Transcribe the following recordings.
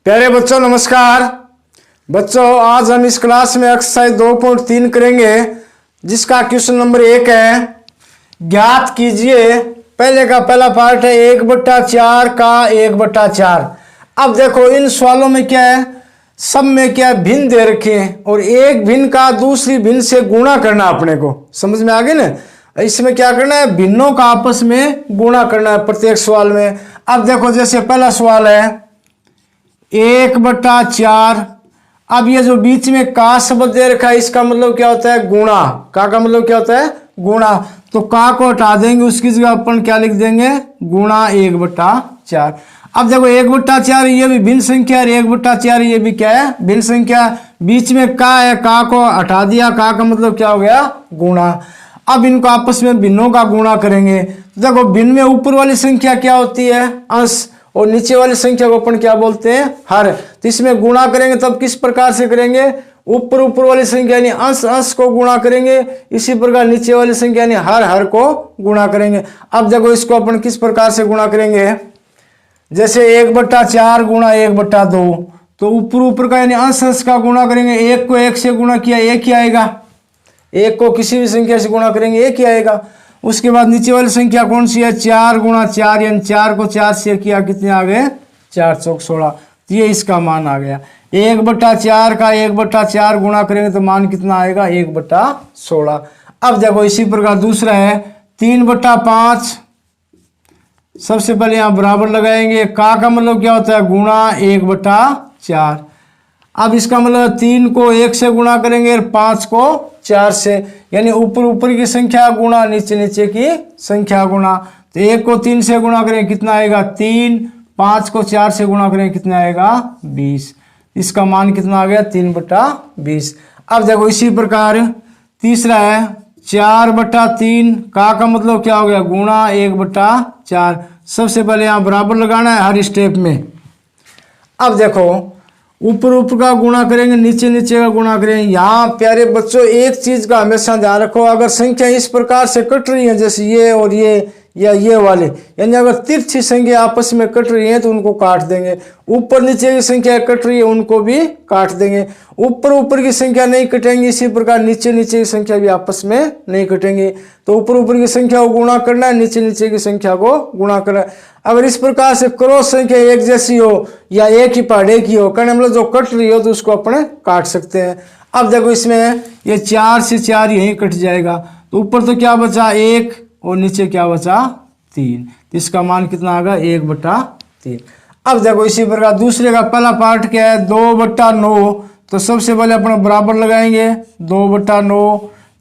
प्यारे बच्चों नमस्कार। बच्चों आज हम इस क्लास में एक्सरसाइज 2.3 करेंगे जिसका क्वेश्चन नंबर 1 है। ज्ञात कीजिए, पहले का पहला पार्ट है 1/4 का 1/4। अब देखो इन सवालों में क्या है, सब में क्या भिन्न दे रखे हैं और एक भिन्न का दूसरी भिन्न से गुणा करना अपने को समझ में आ गई ना। इसमें क्या करना है, भिन्नों का आपस में गुणा करना है प्रत्येक सवाल में। अब देखो जैसे पहला सवाल है 1/4। अब ये जो बीच में का शब्द दे रखा है इसका मतलब क्या होता है, गुणा। का मतलब क्या होता है, गुणा। तो का को हटा देंगे, उसकी जगह अपन क्या लिख देंगे, गुणा 1/4। अब देखो 1/4 ये भी भिन्न संख्या है, 1/4 ये भी क्या है, भिन्न संख्या। बीच में का है, का को हटा दिया, का मतलब क्या हो गया, गुणा। अब इनको आपस में भिन्नों का गुणा करेंगे। तो देखो भिन्न में ऊपर वाली संख्या क्या होती है, अंश, और नीचे वाली संख्या को अपन क्या बोलते हैं, हर। तो इसमें गुणा करेंगे तब किस प्रकार से करेंगे, ऊपर वाली संख्या यानी अंश को गुणा करेंगे, इसी प्रकार नीचे वाली संख्या यानी हर को गुणा करेंगे। अब देखो इसको अपन किस प्रकार से गुणा करेंगे, जैसे 1/4 गुणा 1/2। तो ऊपर का यानी अंश का गुणा करेंगे। एक को एक से गुणा किया एक ही आएगा, एक को किसी भी संख्या से गुणा करेंगे एक ही आएगा। उसके बाद नीचे वाली संख्या कौन सी है, 4 गुणा 4 यानी 4 को 4 से किया, कितने आ गए, 4 चौक 16। तो ये इसका मान आ गया। 1/4 का 1/4 गुणा करेंगे तो मान कितना आएगा, 1/16। अब देखो इसी प्रकार दूसरा है 3/5। सबसे पहले यहाँ बराबर लगाएंगे। का मतलब क्या होता है, गुणा 1/4। अब इसका मतलब 3 को 1 से गुणा करेंगे और 5 को 4 से, यानी ऊपर की संख्या गुणा नीचे की संख्या गुणा। तो 1 को 3 से गुणा करेंगे कितना आएगा, 3। 5 को 4 से गुणा करेंगे कितना आएगा, 20। इसका मान कितना आ गया, 3/20। अब देखो इसी प्रकार तीसरा है 4/3। का मतलब क्या हो गया, गुणा 1/4। सबसे पहले यहाँ बराबर लगाना है हर स्टेप में। अब देखो ऊपर का गुणा करेंगे, नीचे का गुणा करेंगे। यहाँ प्यारे बच्चों एक चीज का हमेशा ध्यान रखो, अगर संख्या इस प्रकार से कट रही है जैसे ये और ये या ये वाले, यानी अगर तिरछी संख्या आपस में कट रही है तो उनको काट देंगे। ऊपर नीचे की संख्या कट रही है उनको भी काट देंगे। ऊपर की संख्या नहीं कटेंगी, इसी प्रकार नीचे की संख्या भी आपस में नहीं कटेंगी। तो ऊपर की संख्या को गुणा करना है, नीचे की संख्या को गुणा करना है। अगर इस प्रकार से क्रॉस संख्या एक जैसी हो या एक ही पहाड़े की हो, करने मतलब जो कट रही हो तो उसको अपने काट सकते हैं। अब देखो इसमें ये 4 से 4 यहीं कट जाएगा, तो ऊपर तो क्या बचा 1 और नीचे क्या बचा 3। इसका मान कितना आ गया, 1/3। अब देखो इसी प्रकार दूसरे का पहला पार्ट क्या है, 2/9। तो सबसे पहले अपना बराबर लगाएंगे 2/9।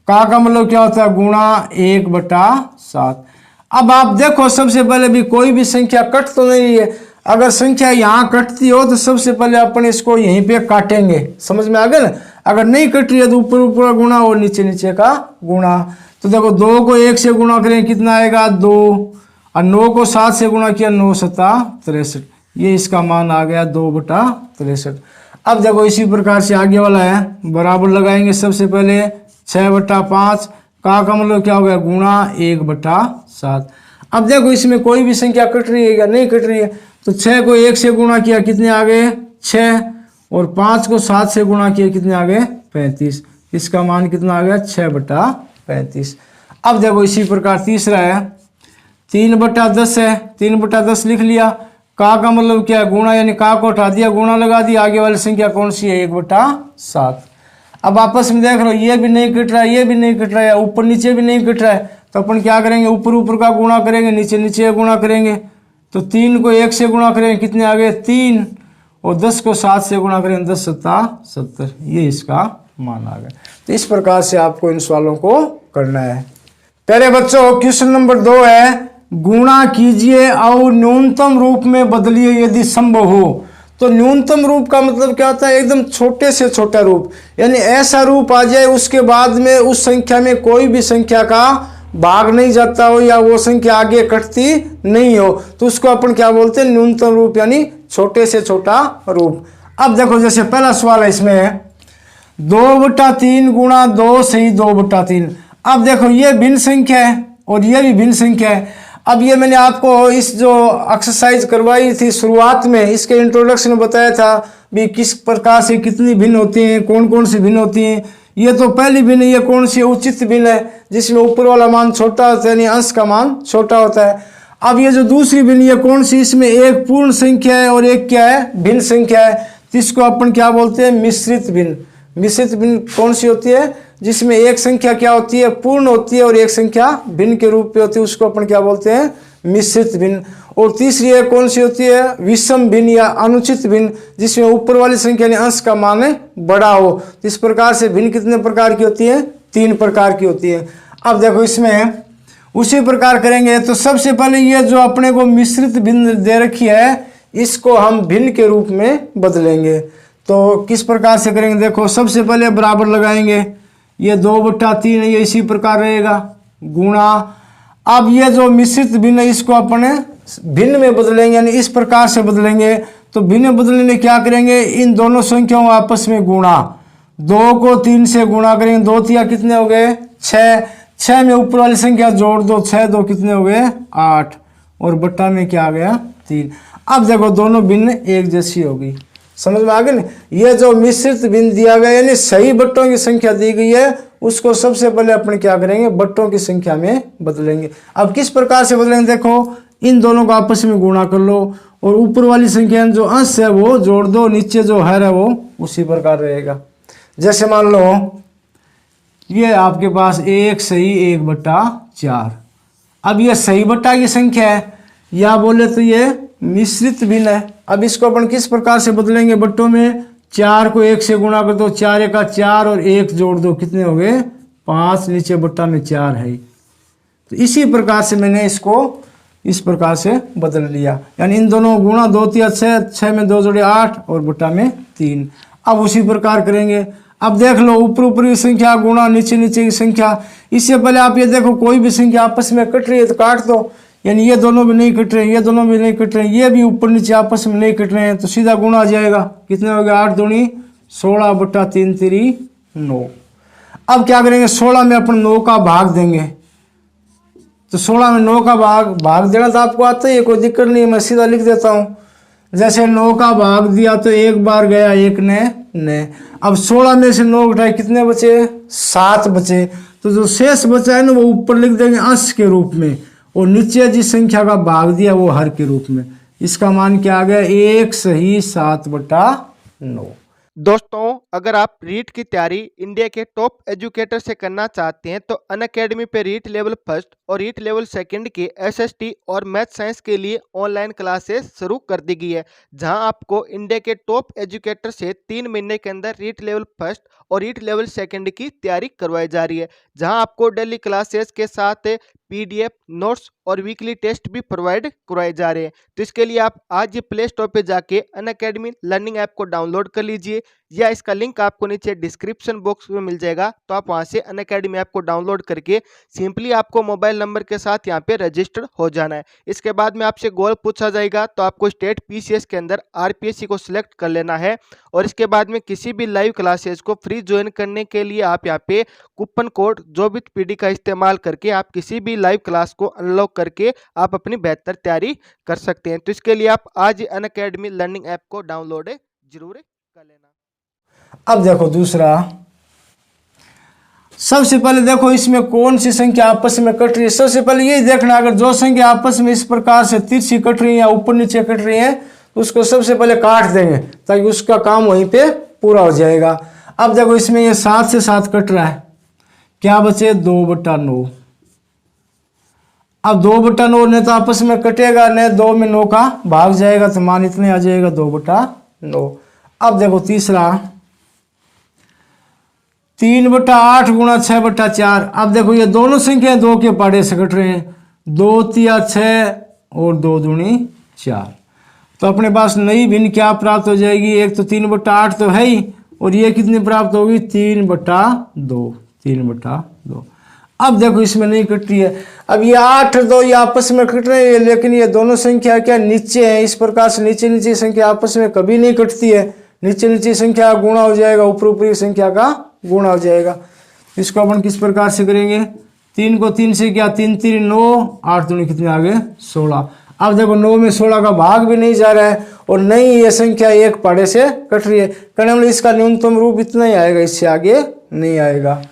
का मतलब क्या होता है, गुणा 1/7। अब आप देखो सबसे पहले भी कोई भी संख्या कट तो नहीं है। अगर संख्या यहाँ कटती हो तो सबसे पहले अपन इसको यहीं पे काटेंगे, समझ में आ गया ना। अगर नहीं कट रही है तो ऊपर गुणा और नीचे का गुणा। तो देखो 2 को 1 से गुणा करें कितना आएगा, 2। और 9 को 7 से गुणा किया, 9 7 63। ये इसका मान आ गया 2/63। अब देखो इसी प्रकार से आगे वाला है बराबर लगाएंगे। सबसे पहले 6/5। का मतलब क्या हो गया, गुणा 1/7। अब देखो इसमें कोई भी संख्या कट रही है या नहीं कट रही है, तो 6 को 1 से गुणा किया कितने आ गए, 6। और 5 को 7 से गुणा किया कितने आ गए, 35। इसका मान कितना आ गया, 6/35। अब देखो इसी प्रकार तीसरा है 3/10 है। 3/10 लिख लिया। का मतलब क्या है, गुणा, यानी का को हटा दिया, गुणा लगा दिया। आगे वाली संख्या कौन सी है, 1/7। अब आपस में देख लो ये भी नहीं कट रहा है, ये भी नहीं कट रहा है, ऊपर नीचे भी नहीं कट रहा है। तो अपन क्या करेंगे, ऊपर का गुणा करेंगे, नीचे गुणा करेंगे। तो 3 को 1 से गुणा करेंगे कितने आ गए, 3। और 10 को 7 से गुणा करेंगे, 10 7 70। ये इसका मान आ गया। तो इस प्रकार से आपको इन सवालों को करना है। प्यारे बच्चों क्वेश्चन नंबर 2 है, गुणा कीजिए और न्यूनतम रूप में बदलिए यदि संभव हो। तो न्यूनतम रूप का मतलब क्या होता है, एकदम छोटे से छोटा रूप, यानी ऐसा रूप आ जाए उसके बाद में उस संख्या में कोई भी संख्या का भाग नहीं जाता हो या वो संख्या आगे कटती नहीं हो, तो उसको अपन क्या बोलते हैं, न्यूनतम रूप, यानी छोटे से छोटा रूप। अब देखो जैसे पहला सवाल है इसमें 2/3 गुणा 2 सही 2/3। अब देखो ये भिन्न संख्या है और ये भी भिन्न संख्या है। अब ये मैंने आपको इस जो एक्सरसाइज करवाई थी शुरुआत में, इसके इंट्रोडक्शन में बताया था भी किस प्रकार से कितनी भिन्न होती हैं, कौन कौन सी भिन्न होती हैं। ये तो पहली भिन्न, ये कौन सी उचित भिन्न है, जिसमें ऊपर वाला मान छोटा होता है, यानी अंश का मान छोटा होता है। अब ये जो दूसरी भिन्न, ये कौन सी, इसमें एक पूर्ण संख्या है और एक क्या है, भिन्न संख्या है, तो इसको अपन क्या बोलते हैं, मिश्रित भिन्न। मिश्रित भिन्न कौन सी होती है, जिसमें एक संख्या क्या होती है, पूर्ण होती है, और एक संख्या भिन्न के रूप में होती है, उसको अपन क्या बोलते हैं, मिश्रित भिन्न। और तीसरी है कौन सी होती है, विषम भिन्न या अनुचित भिन्न, जिसमें ऊपर वाली संख्या यानी अंश का मान बड़ा हो। तो इस प्रकार से भिन्न कितने प्रकार की होती है, 3 प्रकार की होती है। अब देखो इसमें उसी प्रकार करेंगे, तो सबसे पहले ये जो अपने को मिश्रित भिन्न दे रखी है, इसको हम भिन्न के रूप में बदलेंगे। तो किस प्रकार से करेंगे, देखो सबसे पहले बराबर लगाएंगे, ये 2/3 ये इसी प्रकार रहेगा, गुणा। अब ये जो मिश्रित भिन्न है, इसको अपने भिन्न में बदलेंगे, यानी इस प्रकार से बदलेंगे। तो भिन्न बदलने में क्या करेंगे, इन दोनों संख्याओं आपस में गुणा, 2 को 3 से गुणा करेंगे, 2 3 कितने हो गए, 6। 6 में ऊपर वाली संख्या जोड़ दो, 6 2 कितने हो गए, 8, और बट्टा में क्या आ गया, 3। अब देखो दोनों भिन्न एक जैसी होगी, समझ में आ गई ना। ये जो मिश्रित भिन्न दिया गया, यानी सही बट्टों की संख्या दी गई है, उसको सबसे पहले अपन क्या करेंगे, बट्टों की संख्या में बदलेंगे। अब किस प्रकार से बदलेंगे, देखो इन दोनों को आपस में गुणा कर लो, और ऊपर वाली संख्या जो अंश है वो जोड़ दो, नीचे जो हर है वो उसी प्रकार रहेगा। जैसे मान लो ये आपके पास 1 सही 1/4। अब ये सही बट्टा की संख्या है, या बोले तो ये मिश्रित भिन्न है। अब इसको अपन किस प्रकार से बदलेंगे, बट्टों में 4 को 1 से गुणा कर दो, 4 1 4 और 1 जोड़ दो, कितने हो गए, 5, नीचे बट्टा में 4 है। तो इसी प्रकार से मैंने इसको इस प्रकार से बदल लिया, यानी इन दोनों गुणा, 2 3 6, 6 में 2 जोड़े 8 और बट्टा में 3। अब उसी प्रकार करेंगे। अब देख लो ऊपर ऊपर की संख्या गुणा, नीचे नीचे की संख्या। इससे पहले आप ये देखो कोई भी संख्या आपस में कट रही है तो काट दो, यानी ये दोनों भी नहीं कट रहे, ये दोनों भी नहीं कट रहे, ये भी ऊपर नीचे आपस में नहीं कट रहे हैं, तो सीधा गुणा आ जाएगा। कितने हो गए, 8 दूनी 16 बट्टा 3 3 9। अब क्या करेंगे, 16 में अपन 9 का भाग देंगे, तो 16 में 9 का भाग देना तो आपको आता ही है, कोई दिक्कत नहीं है, मैं सीधा लिख देता हूँ। जैसे 9 का भाग दिया तो एक बार गया, एक ने। अब 16 में से 9 घटाए, कितने बचे, 7 बचे। तो जो शेष बचा है ना, वो ऊपर लिख देंगे अंश के रूप में, और नीचे जिस संख्या का भाग दिया वो हर के रूप में। इसका मान क्या आ गया, 1 सही 7/9। दोस्तों, अगर आप रीट की तैयारी इंडिया के टॉप एजुकेटर से करना चाहते हैं तो अनअकैडमी पे रीट लेवल फर्स्ट और रीट लेवल सेकंड के एसएसटी और मैथ साइंस के लिए ऑनलाइन क्लासेस शुरू कर दी गई है, जहां आपको इंडिया के टॉप एजुकेटर से 3 महीने के अंदर रीट लेवल फर्स्ट और रीट लेवल सेकंड की तैयारी करवाई जा रही है, जहां आपको डेली क्लासेस के साथ पीडीएफ नोट्स और वीकली टेस्ट भी प्रोवाइड करवाए जा रहे हैं। तो इसके लिए आप आज ये प्ले स्टोर पे जाके अनअकैडमी लर्निंग ऐप को डाउनलोड कर लीजिए, या इसका लिंक आपको नीचे डिस्क्रिप्शन बॉक्स में मिल जाएगा। तो आप वहां से अनअकैडमी ऐप को डाउनलोड करके सिंपली आपको मोबाइल नंबर के साथ यहाँ पे रजिस्टर्ड हो जाना है। इसके बाद में आपसे गोल पूछा जाएगा, तो आपको स्टेट पीसीएस के अंदर आरपीएससी को सिलेक्ट कर लेना है, और इसके बाद में किसी भी लाइव क्लासेस को फ्री ज्वाइन करने के लिए आप यहाँ पे कूपन कोड JOBITPD का इस्तेमाल करके आप किसी भी लाइव क्लास को अनलॉक करके आप अपनी बेहतर तैयारी कर सकते हैं। तो इसके लिए आप आज अनअकैडमी लर्निंग ऐप को डाउनलोड जरूर कर लेना। अब देखो दूसरा, सबसे पहले देखो इसमें कौन सी संख्या आपस में कट रही है। सबसे पहले यही देखना, अगर जो संख्या आपस में इस प्रकार से तिरछी कट रही है या ऊपर नीचे कट रही है, तो उसको सबसे पहले काट देंगे ताकि उसका काम वहीं पे पूरा हो जाएगा। अब देखो इसमें ये 7 से 7 कट रहा है, क्या बचे 2/9। अब 2/9 ने तो आपस में कटेगा नहीं, 2 में 9 का भाग जाएगा, तो मान इतने आ जाएगा 2/9। अब देखो तीसरा, 3/8 गुणा 6/4। अब देखो ये दोनों संख्या 2 के पाड़े से कट रहे हैं, 2 3 6 और 2 दूनी 4। तो अपने पास नई भिन्न क्या प्राप्त हो जाएगी, एक तो 3/8 तो है ही, और ये कितनी प्राप्त होगी 3/2। 3/2। अब देखो इसमें नहीं कट रही है। अब ये 8 2 ये आपस में कट रहे हैं, लेकिन ये दोनों संख्या क्या नीचे है, इस प्रकार से नीचे नीचे संख्या आपस में कभी नहीं कटती है। नीचे नीचे संख्या का गुणा हो जाएगा, ऊपर ऊपरी संख्या का गुणा हो जाएगा। इसको अपन किस प्रकार से करेंगे, 3 को 3 से किया 3 3 9, 8 दूनी कितने आ गए 16। अब देखो 9 में 16 का भाग भी नहीं जा रहा है और नहीं ये संख्या एक पाड़े से कट रही है, कहने मतलब इसका न्यूनतम रूप इतना ही आएगा, इससे आगे नहीं आएगा।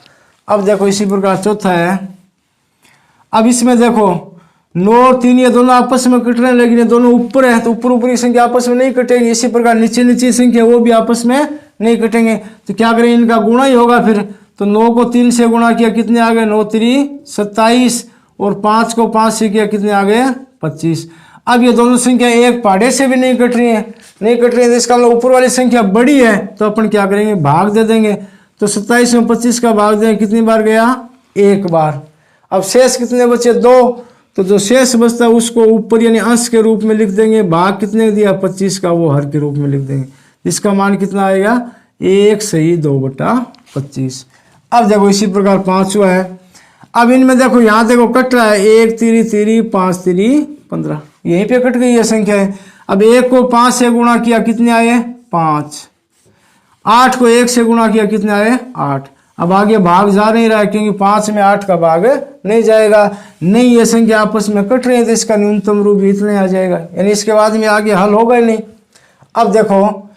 अब देखो इसी प्रकार चौथा है। अब इसमें देखो 9 और 3 ये दोनों आपस में कट रहे हैं, लेकिन ये दोनों ऊपर है तो ऊपर ऊपर की संख्या आपस में नहीं कटेगी। इसी प्रकार नीचे नीचे संख्या वो भी आपस में नहीं कटेंगे, तो क्या करेंगे इनका गुणा ही होगा फिर। तो 9 को 3 से गुणा किया कितने आ गए 9 3 27 और 5 को 5 से किया कितने आ गए 25। अब ये दोनों संख्या एक पाड़े से भी नहीं कट रही है, नहीं कट रही है, तो इसका मतलब ऊपर वाली संख्या बड़ी है, तो अपन क्या करेंगे भाग दे देंगे। तो 27 में 25 का भाग देंगे, कितनी बार गया एक बार। अब शेष कितने बचे 2, तो जो शेष बचता है उसको ऊपर यानी अंश के रूप में लिख देंगे, भाग कितने दिया 25 का वो हर के रूप में लिख देंगे, इसका मान कितना आएगा 1 सही 2/25। अब देखो इसी प्रकार पांचवा है। अब इनमें देखो यहाँ देखो कट रहा है 1 3 3 5 3 15, यहीं पे कट गई है संख्या है। अब 1 को 5 से गुणा किया कितने आए 5, 8 को 1 से गुणा किया कितने आए 8। अब आगे भाग जा नहीं रहा है क्योंकि 5 में 8 का भाग नहीं जाएगा, नहीं ये संख्या आपस में कट रही है, तो इसका न्यूनतम रूप इतना आ जाएगा, यानी इसके बाद में आगे हल होगा ही नहीं। अब देखो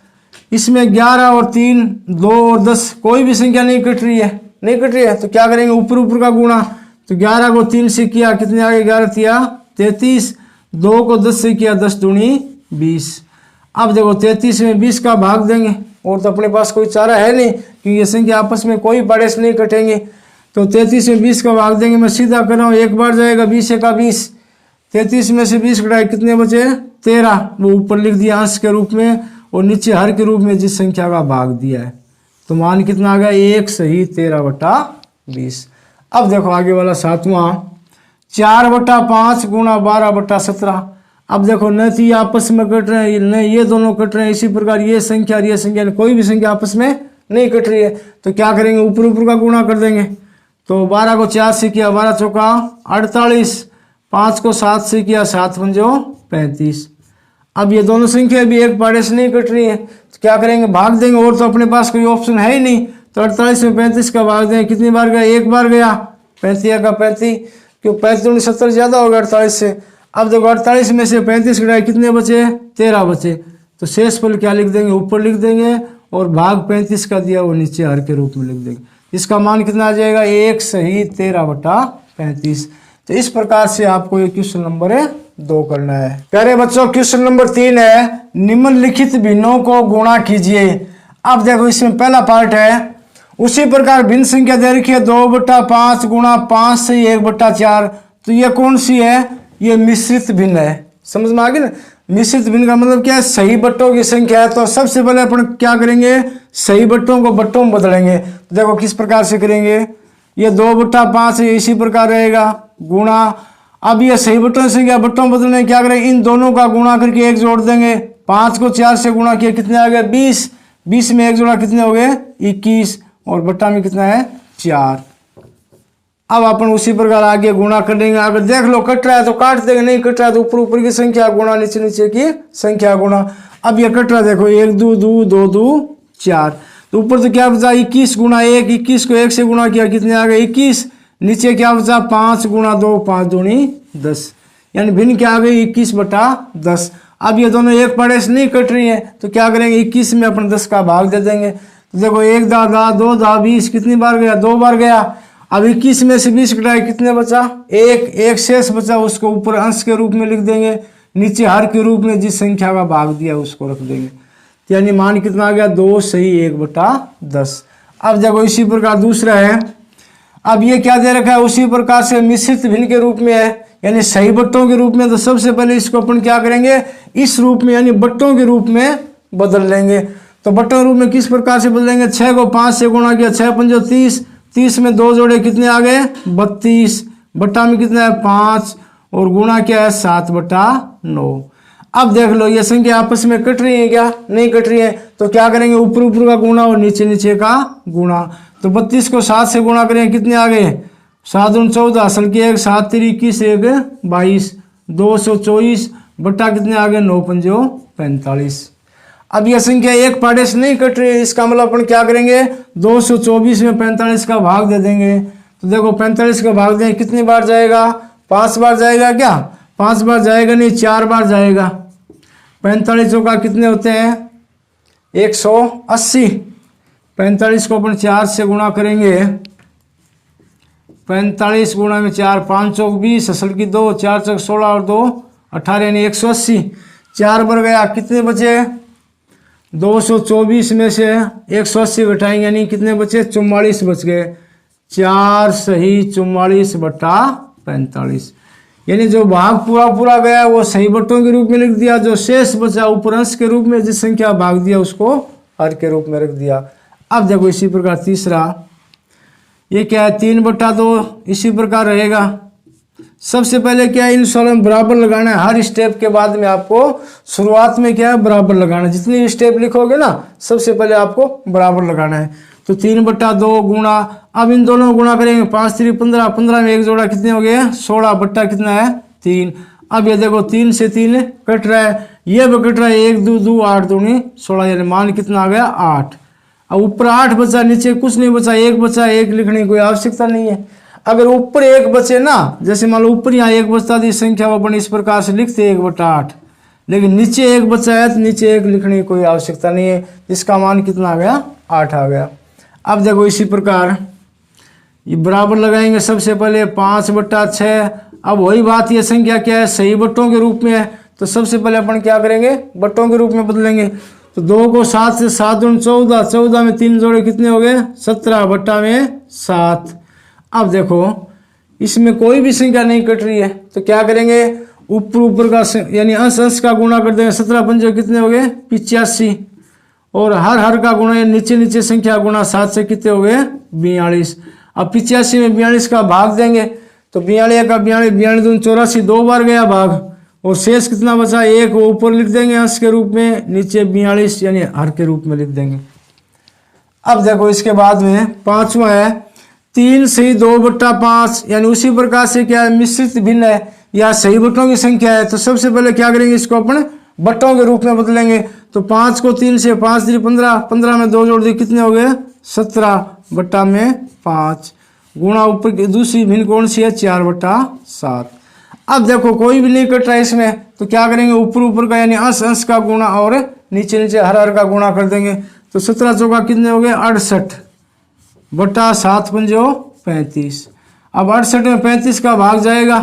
इसमें 11 और 3 2 और 10 कोई भी संख्या नहीं कट रही है, नहीं कट रही है, तो क्या करेंगे ऊपर ऊपर का गुणा। तो 11 को 3 से किया कितने आ गए 11 तिया 33, 2 को 10 से किया 10 दूनी 20। अब देखो 33 में 20 का भाग देंगे, और तो अपने पास कोई चारा है नहीं क्योंकि ये संख्या आपस में कोई पाड़े से नहीं कटेंगे। तो 33 में 20 का भाग देंगे, मैं सीधा कर रहा हूँ, एक बार जाएगा 20 का 20, 33 में से 20 कटाए कितने बचे 13, वो ऊपर लिख दिया अंश के रूप में और नीचे हर के रूप में जिस संख्या का भाग दिया है, तो मान कितना आ गया 1 सही 13/20। अब देखो आगे वाला सातवां 4/5 गुणा 12/17। अब देखो न तो ये आपस में कट रहे हैं न ये दोनों कट रहे हैं, इसी प्रकार ये संख्या और ये संख्या कोई भी संख्या आपस में नहीं कट रही है, तो क्या करेंगे ऊपर ऊपर का गुणा कर देंगे। तो 12 को 4 से किया 12 चौका 48, 5 को 7 से किया 7 पंजो 35। अब ये दोनों संख्या भी एक पाड़े से नहीं कट रही है, तो क्या करेंगे भाग देंगे, और तो अपने पास कोई ऑप्शन है ही नहीं। तो 48 में 35 का भाग देंगे, कितनी बार गया एक बार गया 35 का 35, क्यों 35 70 ज़्यादा होगा 48 से। अब देखो 48 में से 35 घटाए कितने बचे 13 बचे, तो शेष फल क्या लिख देंगे ऊपर लिख देंगे और भाग 35 का दिया वो नीचे हर के रूप में लिख देंगे, इसका मान कितना आ जाएगा 1 सही 13/35। तो इस प्रकार से आपको ये क्वेश्चन नंबर 2 करना है। प्यारे बच्चों क्वेश्चन नंबर 3 है निम्नलिखित भिन्नों को गुणा कीजिए। अब देखो इसमें पहला पार्ट है उसी प्रकार भिन्न संख्या दे रखी है 2/5 गुणा 5 सही 1/4। तो ये कौन सी है, ये मिश्रित भिन्न है, समझ में आ गई ना। मिश्रित भिन्न का मतलब क्या है, सही बट्टों की संख्या है। तो सबसे पहले अपन क्या करेंगे सही बट्टों को बट्टों में बदलेंगे। तो देखो किस प्रकार से करेंगे, ये 2/5 इसी प्रकार रहेगा गुणा। अब ये सही बट्टों की संख्या बट्टों में बदलने क्या करेंगे इन दोनों का गुणा करके एक जोड़ देंगे। 5 को 4 से गुणा किया कितने आ गए 20, 20 में एक जोड़ा कितने हो गए 21 और बट्टा में कितना है 4। अब अपन उसी प्रकार आगे गुणा कर देंगे। अगर देख लो कट रहा है तो काट देंगे, नहीं कट रहा है तो ऊपर ऊपर की संख्या गुणा नीचे नीचे की संख्या गुणा। अब ये कट रहा है देखो 1 2 2 2 2 4, तो ऊपर तो क्या बचा 21 गुणा 1, 21 को 1 से गुणा किया कितने आ गए 21, नीचे क्या बचा 5 गुणा 2 5 दूनी 10, यानी भिन्न क्या आ गई 21/10। अब ये दोनों एक पाड़े से नहीं कट रही है, तो क्या करेंगे 21 में अपन 10 का भाग दे देंगे। तो देखो 1 दा 2 दा 20 कितनी बार गया 2 बार गया। अब 21 में से 20 घटाए कितने बचा 1 शेष बचा, उसको ऊपर अंश के रूप में लिख देंगे, नीचे हर के रूप में जिस संख्या का भाग दिया उसको रख देंगे, यानी मान कितना आ गया 2 सही 1/10। अब देखो इसी प्रकार दूसरा है, अब ये क्या दे रखा है उसी प्रकार से मिश्रित भिन्न के रूप में है, यानी सही बट्टों के रूप में। तो सबसे पहले इसको अपन क्या करेंगे इस रूप में यानी बट्टों के रूप में बदल लेंगे। तो बट्टों के रूप में किस प्रकार से बदलेंगे, 6 को 5 से गुणा किया 6 पंजो 30, 30 में 2 जोड़े कितने आ गए 32, बट्टा में कितना है 5 और गुणा क्या है 7/9। अब देख लो ये संख्या आपस में कट रही है क्या, नहीं कट रही है, तो क्या करेंगे ऊपर ऊपर का गुणा और नीचे नीचे का गुणा। तो 32 को 7 से गुणा करेंगे कितने आ गए 7 दूनी 14, असल की 1 7 3 21 1 22, 224 बट्टा कितने आ गए 9 पंजो 45। अब यह संख्या एक पाड़े से नहीं कट रही है, इसका मतलब अपन क्या करेंगे 224 में 45 का भाग दे देंगे। तो देखो 45 का भाग दें कितनी बार जाएगा, 5 बार जाएगा क्या, 5 बार जाएगा नहीं, 4 बार जाएगा। 45 का कितने होते हैं 180। 45 को अपन 4 से गुणा करेंगे, 45 गुणा में 4, 5 चौक 20, असल की 2, 4 चौक 16 और 2 18 यानी 180। 4 बार गया, कितने बचे 224 में से 180 घटाएंगे यानी कितने बचे 44 बच गए। 4 सही 44 बटा 45 यानी जो भाग पूरा पूरा गया वो सही बट्टों के रूप में लिख दिया, जो शेष बचा ऊपर अंश के रूप में जिस संख्या भाग दिया उसको हर के रूप में रख दिया। अब देखो इसी प्रकार तीसरा, ये क्या है 3/2 इसी प्रकार रहेगा। सबसे पहले क्या है इन सोलह बराबर लगाना है, हर स्टेप के बाद में आपको शुरुआत में क्या है बराबर लगाना है। जितनी स्टेप लिखोगे ना सबसे पहले आपको बराबर लगाना है। तो 3/2 गुणा, अब इन दोनों को गुणा करेंगे, 5 3 15, 15 में एक जोड़ा कितने हो गए 16 बट्टा कितना है 3। अब ये देखो 3 से 3 कट रहा है, ये भी कट रहा है, 1 2 2 8 दूनी 16 यानी मान कितना आ गया 8। अब ऊपर 8 बचा, नीचे कुछ नहीं बचा, 1 बचा, 1 लिखने की कोई आवश्यकता नहीं है। अगर ऊपर 1 बचे ना, जैसे मान लो ऊपर यहाँ 1 बचता थी संख्या को अपन इस प्रकार से लिखते 1/8, लेकिन नीचे 1 बचा है तो नीचे 1 लिखने की कोई आवश्यकता नहीं है, जिसका मान कितना आ गया 8 आ गया। अब देखो इसी प्रकार ये बराबर लगाएंगे, सबसे पहले 5/6। अब वही बात, ये संख्या क्या है सही बट्टों के रूप में है, तो सबसे पहले अपन क्या करेंगे बट्टों के रूप में बदलेंगे। तो 2 को 7 से 7 दूनी 14, 14 में 3 जोड़े कितने हो गए 17 बट्टा में 7। अब देखो इसमें कोई भी संख्या नहीं कट रही है, तो क्या करेंगे ऊपर ऊपर का यानी अंश अंश का गुणा कर देंगे। 17 पंजे कितने हो गए 85, और हर हर का गुणा नीचे नीचे संख्या गुणा 7 से कितने हो गए 42। अब 85 में 42 का भाग देंगे, तो 42 का 42, 42 दूनी 84, 2 बार गया भाग, और शेष कितना बचा 1, वो ऊपर लिख देंगे अंश के रूप में, नीचे 42 यानी हर के रूप में लिख देंगे। अब देखो इसके बाद में पांचवा है 3 सही 2/5 यानी उसी प्रकार से क्या है मिश्रित भिन्न है या सही बट्टों की संख्या है। तो सबसे पहले क्या करेंगे इसको अपन बट्टों के रूप में बदलेंगे। तो 5 को 3 से 5 3 15, 15 में 2 जोड़ दिए कितने हो गए 17 बट्टा में 5, गुणा ऊपर की दूसरी भिन्न कौन सी है 4/7। अब देखो कोई भी नहीं कट रहा है इसमें, तो क्या करेंगे ऊपर ऊपर का यानी अंश अंश का गुणा और नीचे नीचे हर हर का गुणा कर देंगे। तो 17 चौका कितने हो गए 68 बट्टा 7 पंजो 35। अब 68 में 35 का भाग जाएगा,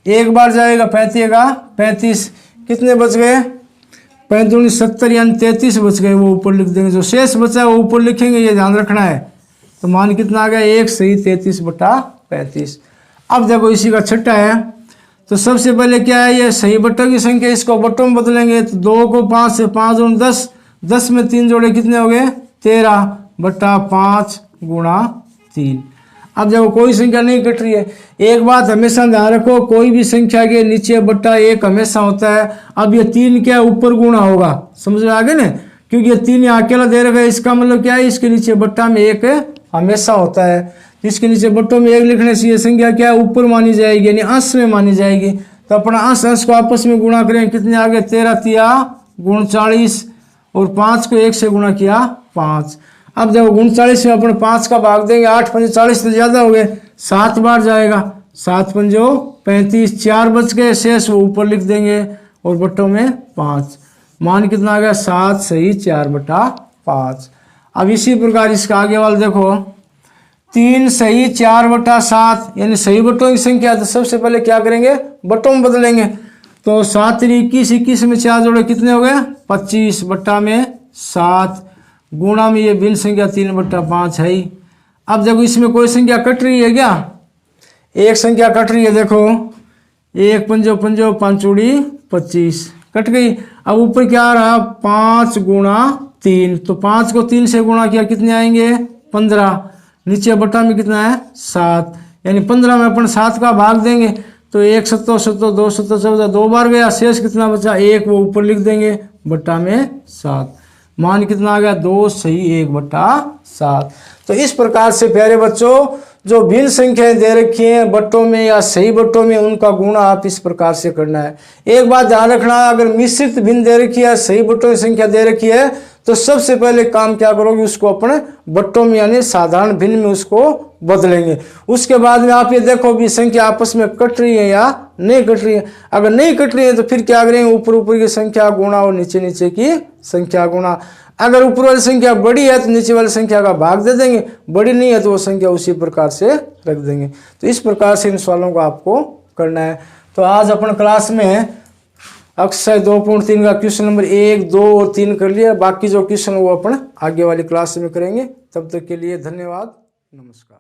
एक बार जाएगा 35 का 35, कितने बच गए 5 दूनी 70 यानी 33 बच गए, वो ऊपर लिख देंगे। जो शेष बचा है वो ऊपर लिखेंगे, ये ध्यान रखना है। तो मान कितना आ गया 1 सही 33/35। अब देखो इसी का छठा है, तो सबसे पहले क्या है ये सही बट्टों की संख्या, इसको बट्टों में बदलेंगे। तो 2 को 5 से 5 दूनी 10, 10 में 3 जोड़े कितने हो गए 13 बट्टा 5 गुणा 3। अब देखो कोई संख्या नहीं कट रही है। एक बात हमेशा ध्यान रखो, कोई भी संख्या के नीचे बट्टा 1 हमेशा होता है। अब ये 3 क्या है ऊपर गुणा होगा, समझ में आ गए ना, क्योंकि ये 3 यहाँ अकेला दे रखा है, इसका मतलब क्या है इसके नीचे बट्टा में 1 हमेशा होता है। इसके नीचे बट्टों में 1 लिखने से ये संख्या क्या है ऊपर मानी जाएगी यानी अंश में मानी जाएगी। तो अपना अंश अंश को आपस में गुणा करें, कितने आ गए 13 तिया 39, और 5 को 1 से गुणा किया 5। अब देखो 39 में अपन 5 का भाग देंगे, 8 पंजे 40 तो ज़्यादा हो गए, 7 बार जाएगा, 7 पंजो 35, 4 बच गए, शेष वो ऊपर लिख देंगे और बट्टों में 5। मान कितना आ गया 7 सही 4/5। अब इसी प्रकार इसका आगे वाला देखो 3 सही 4/7 यानी सही बट्टों की संख्या। तो सबसे पहले क्या करेंगे बट्टों में बदलेंगे। तो 7 21, 21 में 4 जोड़े कितने हो गए 25 बट्टा में 7, गुणा में ये भिन्न संख्या 3/5 है ही। अब देखो इसमें कोई संख्या कट रही है क्या, एक संख्या कट रही है, देखो 1 पंजो पंजो 5 चूड़ी 25 कट गई। अब ऊपर क्या आ रहा 5 गुणा 3, तो 5 को 3 से गुणा किया कितने आएंगे 15, नीचे बट्टा में कितना है 7 यानी 15 में अपन 7 का भाग देंगे। तो 1 7 7 2 7 14, 2 बार गया, शेष कितना बचा 1, वो ऊपर लिख देंगे बट्टा में 7। मान कितना आ गया 2 सही 1/7। तो इस प्रकार से प्यारे बच्चों जो भिन्न संख्याएं दे रखी हैं बट्टों में या सही बट्टों में, उनका गुणा आप इस प्रकार से करना है। एक बात ध्यान रखना, अगर मिश्रित भिन्न दे रखी है, सही बट्टों की संख्या दे रखी है, तो सबसे पहले काम क्या करोगे, उसको अपने बट्टों में यानी साधारण भिन्न में उसको बदलेंगे। उसके बाद में आप ये देखो भी संख्या आपस में कट रही है या नहीं कट रही है। अगर नहीं कट रही है तो फिर क्या करेंगे, ऊपर ऊपर की संख्या गुणा और नीचे नीचे की संख्या गुणा। अगर ऊपर वाली संख्या बड़ी है तो नीचे वाली संख्या का भाग दे देंगे, बड़ी नहीं है तो वो संख्या उसी प्रकार से रख देंगे। तो इस प्रकार से इन सवालों को आपको करना है। तो आज अपन क्लास में अक्षय 2.3 का क्वेश्चन नंबर 1, 2 और 3 कर लिया। बाकी जो क्वेश्चन वो अपन आगे वाली क्लास में करेंगे। तब तक के लिए धन्यवाद, नमस्कार।